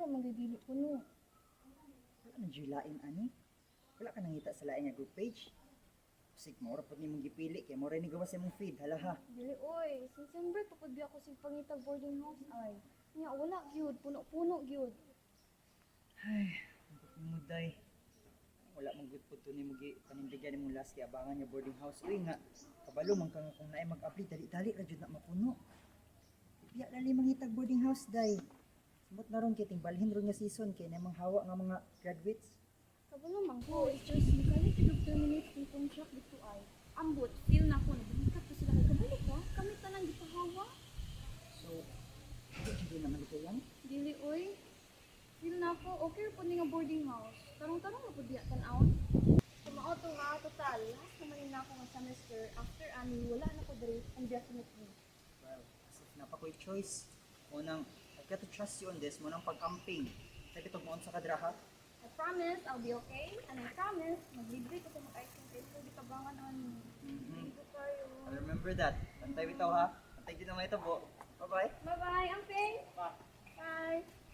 ra magdili kuno. Wala nang lain ani. Wala ka nangita sa lain nga group page. Sig mo ra pud nimong gipili kay mo ra ni gawas sa imong feed hala ha. Dili oy, since December pa pud ako sig pangitag boarding house ay. Nya wala gyud, puno-puno gyud. Ay, ang muday. Wala mong good po to ni mo panindigyan nimong last kay abangan nga boarding house. Uy nga, kabalo man ka nga kung naay mag-apply dali-dali ra jud na mapuno. Biya dali mangitag boarding house day. Sumot na ron kiting balhin ron nga season kay namang hawa nga mga graduates. Kabalo man ko, it's just mechanic to terminate yung contract dito ay. Ambot, feel na ko, nagbikat pa sila kay kabalo ka, kami tanang gipahawa. So, hindi naman ito yan. Dili oy. Feel na ko, okay po ni nga boarding house. Tarong-tarong na po diya tan-aon. Kumao to nga, total. Last naman na ako nga semester, after ani, wala na ko diri, indefinitely. Well, as if napakoy choice. Unang, I got to trust you on this. Munang pag-camping. Sa kitog mo sa kadraha. I promise I'll be okay, and I promise maglibre ko sa mga ice cream taste ko di kabangan on. Dito tayo. I'll remember that. Pantay bitaw ha. Pantay din na may tabo. Bye-bye. Bye-bye, Amping! Bye. Bye!